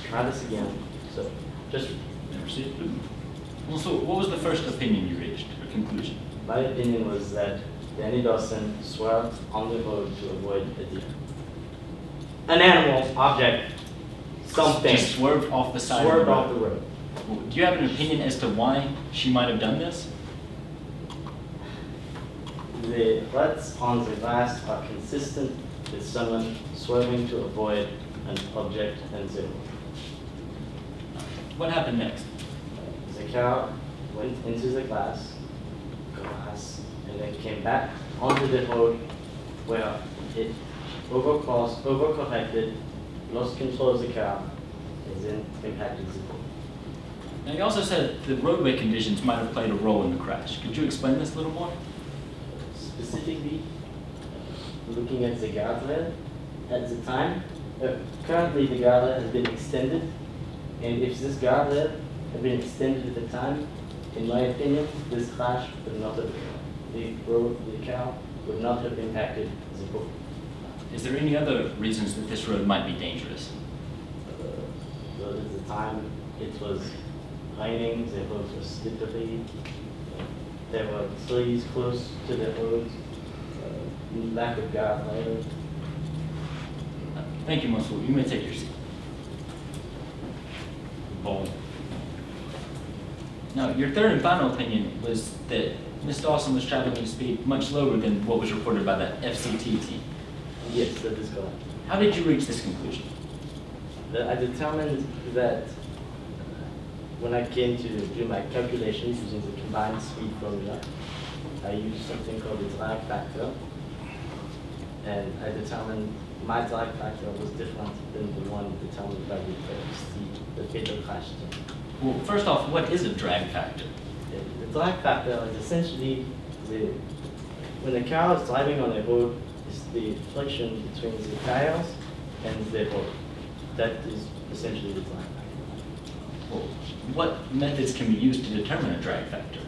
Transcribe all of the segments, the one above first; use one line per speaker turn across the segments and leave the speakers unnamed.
try this again. So just
Never see it. Well, so what was the first opinion you reached, or conclusion?
my opinion was that Danny Dawson swerved on the road to avoid a deer. An animal, object, something.
Just swerved off the side
Swerved
of the road.
off the road.
Well, do you have an opinion as to why she might have done this?
The ruts on the glass are consistent with someone swerving to avoid an object and the road.
What happened next?
The car went into the glass, and then came back onto the road where it overcorrected, lost control of the car, and then impacted the road.
Now, you also said the roadway conditions might have played a role in the crash. Could you explain this a little more?
Specifically, looking at the guardrail at the time, currently the guardrail has been extended, and if this guardrail had been extended at the time, in my opinion, this crash would not have, the car would not have impacted the road.
Is there any other reasons that this road might be dangerous?
So at the time it was raining, the road was slippery, there were trees close to the road, lack of guardrail.
Thank you, Monsieur. You may take your seat. Bold. Now, your third and final opinion was that Ms. Dawson was traveling at a speed much lower than what was reported by the FCT team.
Yes, that is correct.
How did you reach this conclusion?
I determined that when I came to do my calculations using the combined speed formula, I used something called the drag factor, and I determined my drag factor was different than the one determined by the fatal crash team.
Well, first off, what is a drag factor?
The drag factor is essentially when the car is driving on a road, it's the friction between the tires and the road. That is essentially the drag factor.
Well, what methods can be used to determine a drag factor?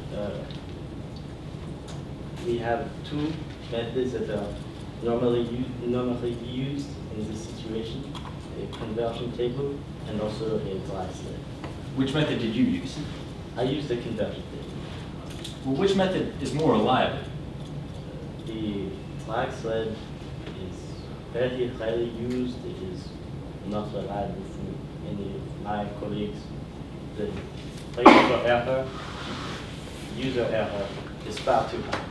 We have two methods that are normally used in this situation: a conversion table and also a drag sled.
Which method did you use?
I used the conversion table.
Well, which method is more reliable?
The drag sled is very rarely used. It is not reliable for any of my colleagues. The rate of error, user error, is far too high.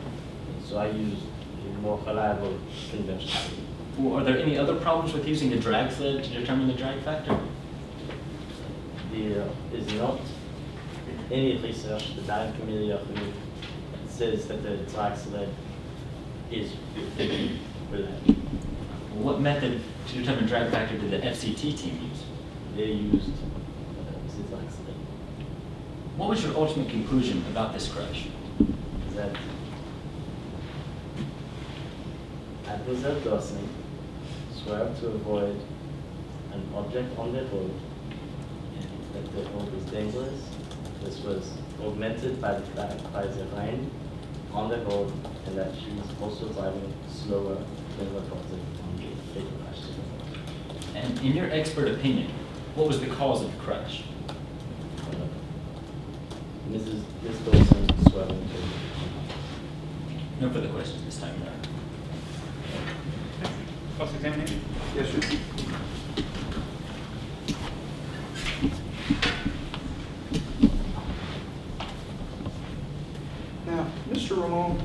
So I use a more reliable conversion table.
Well, are there any other problems with using a drag sled to determine the drag factor?
There is not any research that I'm familiar with that says that the drag sled is reliable.
What method to determine drag factor did the FCT team use?
They used the drag sled.
What was your ultimate conclusion about this crash?
That Mademoiselle Dawson swerved to avoid an object on the road, and that the road was dangerous. This was augmented by the fact by the rain on the road, and that she was also driving slower than reported on the fatal crash.
And in your expert opinion, what was the cause of the crash?
Miss Dawson swerving to.
No further questions this time around.
Cross-examination?
Yes, sir. Now, Mr. Ramon,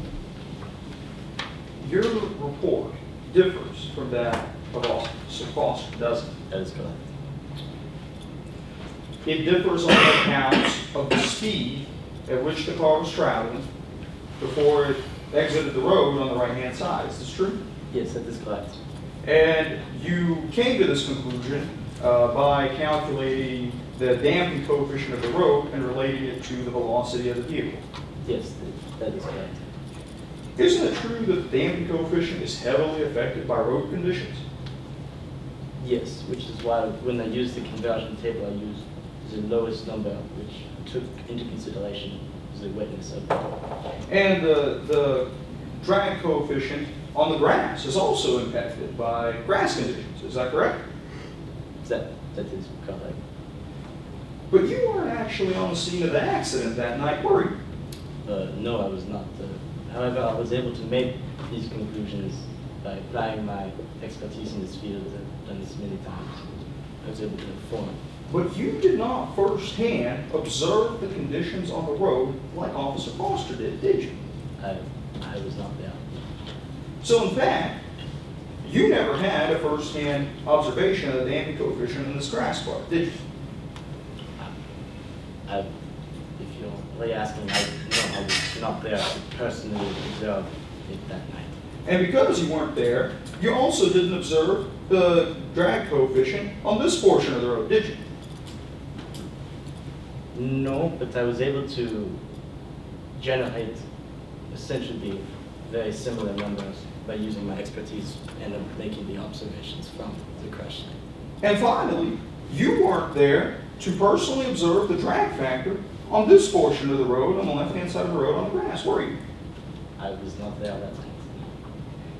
your report differs from that of Austin, doesn't it?
That is correct.
It differs on accounts of the speed at which the car was traveling before it exited the road on the right-hand side. Is this true?
Yes, that is correct.
And you came to this conclusion by calculating the damping coefficient of the road and relating it to the velocity of the vehicle.
Yes, that is correct.
Isn't it true that the damping coefficient is heavily affected by road conditions?
Yes, which is why when I used the conversion table, I used the lowest number, which took into consideration the wetness of the road.
And the drag coefficient on the grass is also impacted by grass conditions. Is that correct?
That is correct.
But you weren't actually on the scene of the accident that night, were you?
No, I was not. However, I was able to make these conclusions by applying my expertise in this field. I've done this many times. I was able to inform.
But you did not firsthand observe the conditions on the road like Officer Foster did you?
I was not there.
So in fact, you never had a firsthand observation of the damping coefficient in this grass part, did you?
If you're really asking, no, I was not there to personally observe it that night.
And because you weren't there, you also didn't observe the drag coefficient on this portion of the road, did you?
No, but I was able to generate essentially very similar numbers by using my expertise and making the observations from the crash site.
And finally, you weren't there to personally observe the drag factor on this portion of the road, on the left-hand side of the road on the grass, were you?
I was not there that night.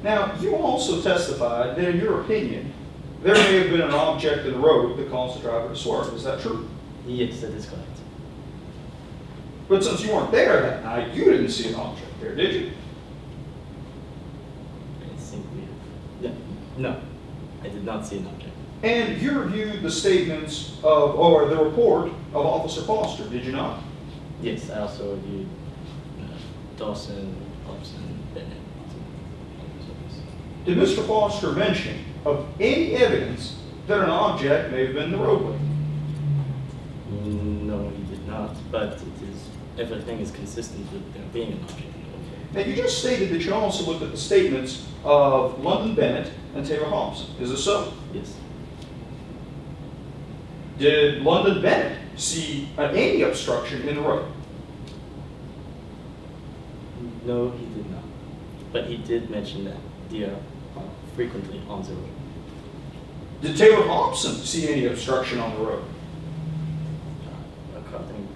Now, you also testified that in your opinion, there may have been an object in the road that caused the driver to swerve. Is that true?
Yes, that is correct.
But since you weren't there that night, you didn't see an object there, did you?
I think no, I did not see an object.
And you reviewed the statements of, or the report of Officer Foster, did you not?
Yes, I also reviewed Dawson, Hobson, Bennett.
Did Mr. Foster mention of any evidence that an object may have been in the roadway?
No, he did not, but everything is consistent with there being an object.
Now, you just stated that you also looked at the statements of London Bennett and Taylor Hobson. Is this so?
Yes.
Did London Bennett see any obstruction in the road?
No, he did not. But he did mention that deer are frequently on the road.
Did Taylor Hobson see any obstruction on the road?
According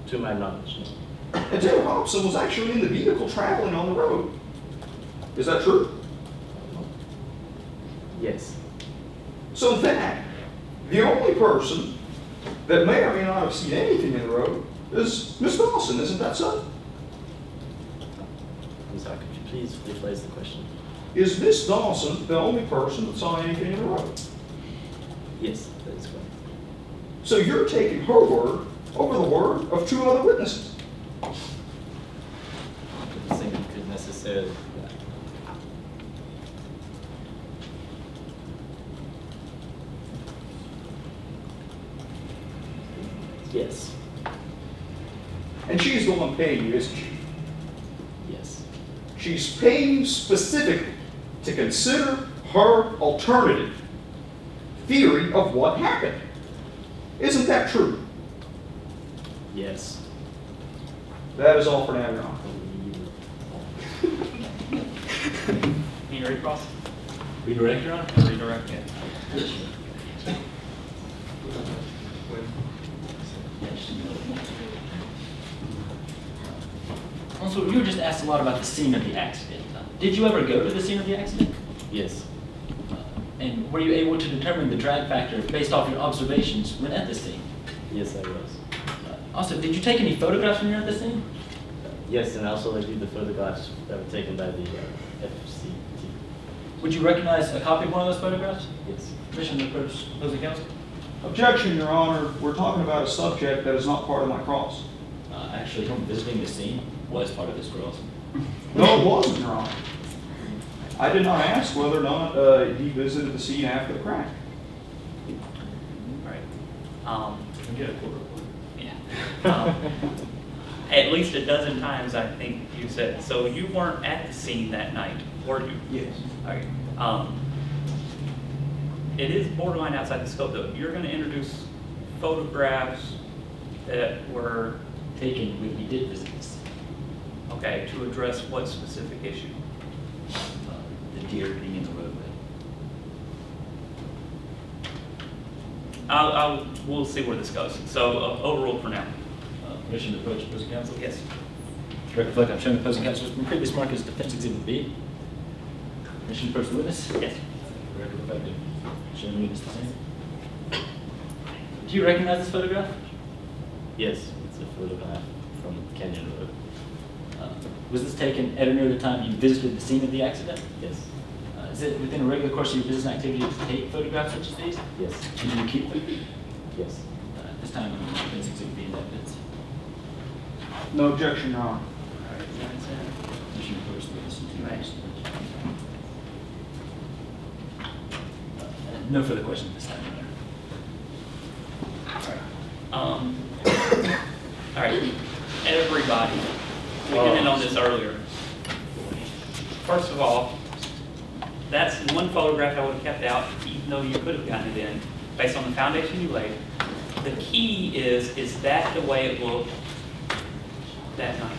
to my knowledge, no.
And Taylor Hobson was actually in the vehicle traveling on the road. Is that true?
Yes.
So in fact, the only person that may or may not have seen anything in the road is Miss Dawson, isn't that so?
I'm sorry, could you please rephrase the question?
Is Miss Dawson the only person that saw anything in the road?
Yes, that is correct.
So you're taking her word over the word of two other witnesses.
I don't think it could necessarily. Yes.
And she's the one paying you, isn't she?
Yes.
She's paying you specifically to consider her alternative theory of what happened. Isn't that true?
Yes.
That is all for now, Your Honor.
Can you recross?
Redirect, Your Honor?
Redirect, yeah.
Also, you were just asked a lot about the scene of the accident. Did you ever go to the scene of the accident?
Yes.
And were you able to determine the drag factor based off your observations when at the scene?
Yes, I was.
Also, did you take any photographs when you were at the scene?
Yes, and I also reviewed the photographs that were taken by the FCT.
Would you recognize a copy of one of those photographs?
Yes.
Permission to approach opposing counsel?
Objection, Your Honor. We're talking about a subject that is not part of my cross.
Actually, him visiting the scene was part of this cross.
No, it wasn't, Your Honor. I did not ask whether or not he visited the scene after the crash.
Right.
Can we get a court report?
Yeah. At least a dozen times, I think you said. So you weren't at the scene that night, were you?
Yes.
All right. It is borderline outside the scope, though. You're going to introduce photographs that were
Taken when he did visit the scene.
okay to address what specific issue?
The deer being in the roadway.
We'll see where this goes. So overruled for now.
Permission to approach opposing counsel?
Yes.
Reflect, I'm showing opposing counsel from previous mark as defense exhibit B. Permission to approach the witness?
Yes.
Record reflected. Showing the witness the same. Do you recognize this photograph?
Yes, it's a photograph from Canyon Road.
Was this taken at or near the time you visited the scene of the accident?
Yes,
Is it within a regular course of your business activity to take photographs such as these?
yes,
And do you keep them?
yes.
At this time, I'm convinced it would be in evidence.
No objection, Your Honor.
Commissioner Brooks, listen to
Right.
this. No further questions this time, Your Honor.
All right, everybody, we hit in on this earlier. First of all, that's one photograph I would have kept out, even though you could have gotten it in, based on the foundation you laid. The key is that the way it looked that night?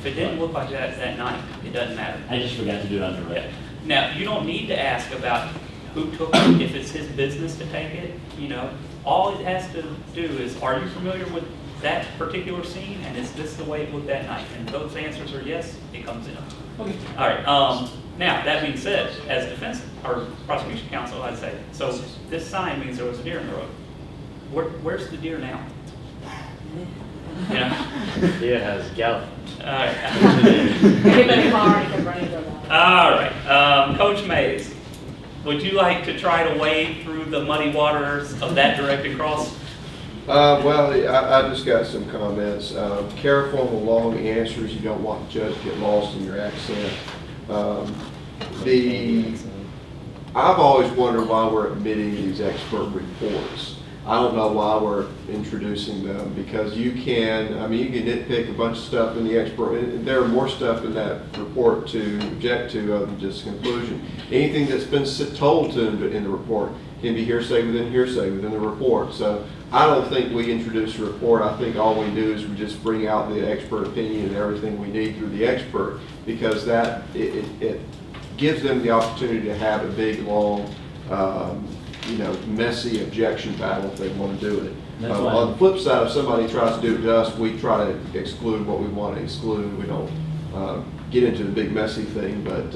If it didn't look like that night, it doesn't matter.
I just forgot to do it on the
Yeah.
record.
Now, you don't need to ask about who took it, if it's his business to take it, you know. All it has to do is, are you familiar with that particular scene, and is this the way it looked that night? And if those answers are yes, it comes in.
Okay.
All right, now, that being said, as defense, or prosecution counsel, I'd say, so this sign means there was a deer in the road. Where's the deer now? You know?
Deer has galloped.
All right.
Anybody already can run into that.
All right, Coach Mays, would you like to try to wade through the muddy waters of that direct cross?
Well, I just got some comments. Careful on the long answers. You don't want the judge to get lost in your accent. I've always wondered why we're admitting these expert reports. I don't know why we're introducing them, because you can nitpick a bunch of stuff in the expert, and there are more stuff in that report to object to other than just conclusion. Anything that's been told to in the report can be hearsay within the report. So I don't think we introduce a report. I think all we do is we just bring out the expert opinion and everything we need through the expert, because that it gives them the opportunity to have a big, long, messy objection battle if they want to do it.
That's why-
On the flip side, if somebody tries to do it to us, we try to exclude what we want to exclude. We don't get into the big messy thing, but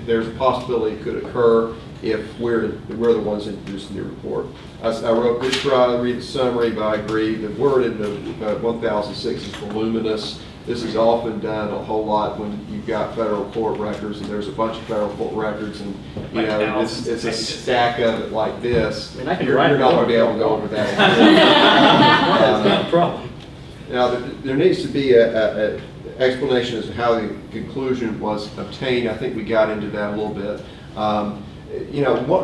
there's a possibility it could occur if we're the ones introducing the report. I wrote, good try, read the summary, but I agree. The word in the 1006 is voluminous. This is often done a whole lot when you've got federal court records, and there's a bunch of federal court records, and it's a stack of it like this.
I mean, I can
You're
write
not
more
going to be able to go
if
over
you
that.
That's not a problem.
Now, there needs to be an explanation as to how the conclusion was obtained. I think we got into that a little bit.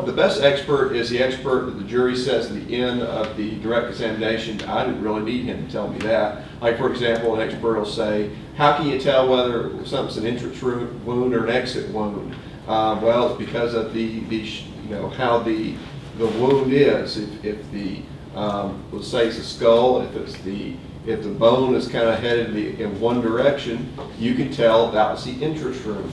The best expert is the expert that the jury says at the end of the direct examination. I didn't really need him to tell me that. Like, for example, an expert will say, how can you tell whether something's an entrance wound or an exit wound? Well, it's because of how the wound is. If the let's say it's a skull, if the bone is kind of headed in one direction, you can tell that was the entrance wound.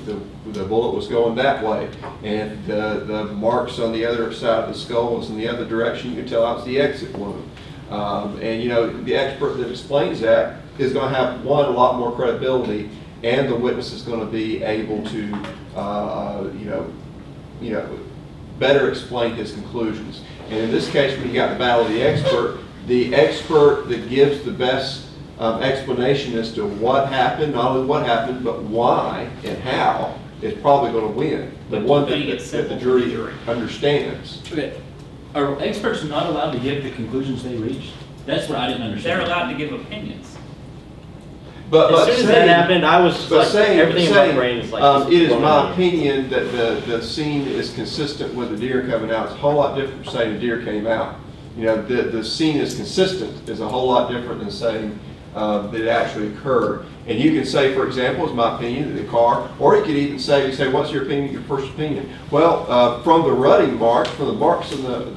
The bullet was going that way. And the marks on the other side of the skull was in the other direction, you can tell that was the exit wound. The expert that explains that is going to have, one, a lot more credibility, and the witness is going to be able to, better explain his conclusions. And in this case, when you got the battle of the expert that gives the best explanation as to what happened, not only what happened, but why and how, is probably going to win. The
But
one
keeping
thing
it
that
simple
the
for the
jury
jury.
understands.
Okay. Are experts not allowed to give the conclusions they reach? That's what I didn't understand.
They're allowed to give opinions.
As soon as that happened, I was everything in my brain is like.
It is
just
my
blowing
opinion that the scene is consistent with the deer coming out. It's a whole lot different from saying the deer came out. The scene is consistent is a whole lot different than saying that it actually occurred. And you can say, for example, it's my opinion that the car, or you could even say, what's your opinion, your first opinion? Well, from the rutting marks, from the marks on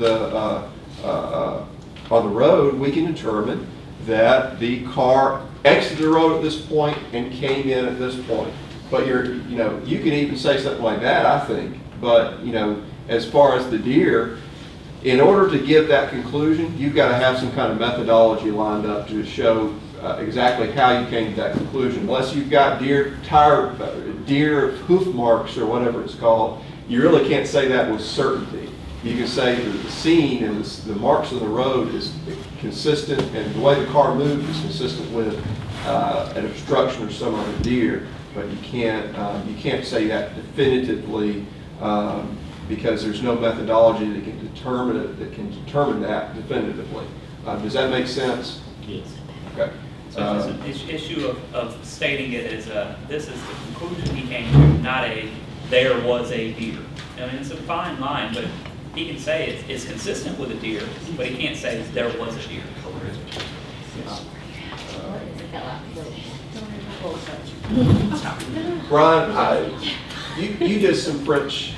the road, we can determine that the car exited the road at this point and came in at this point. But you can even say something like that, I think. But as far as the deer, in order to give that conclusion, you've got to have some kind of methodology lined up to show exactly how you came to that conclusion. Unless you've got deer hoof marks or whatever it's called, you really can't say that with certainty. you can say that the scene and the marks of the road is consistent, and the way the car moved is consistent with an obstruction or some other deer, but you can't say that definitively because there's no methodology that can determine that definitively. Does that make sense?
Yes.
Okay.
So it's an issue of stating it as this is the conclusion he came to, not a, there was a deer. I mean, it's a fine line, but he can say it's consistent with a deer, but he can't say there was a deer.
Brian, you did some French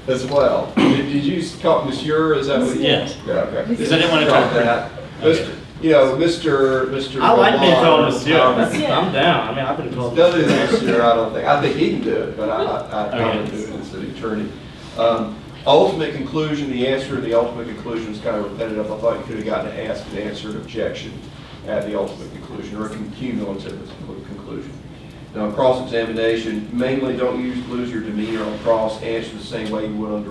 as well. Did you call it Monsieur? Is that what?
Yes.
Yeah. Okay.
Because I didn't want to
Call
try
that.
Okay.
Mr.
I like being called
Lamar,
Monsieur. I'm down. I mean, I've been called.
Doesn't do Monsieur, I don't think. I think he can do it, but I
Okay.
don't do it as city attorney. Ultimate conclusion, the answer to the ultimate conclusion is kind of repetitive. I thought you could have gotten to ask and answer an objection at the ultimate conclusion or a cumulative conclusion. Now, on cross-examination, mainly don't lose your demeanor on cross, answer the same way you would on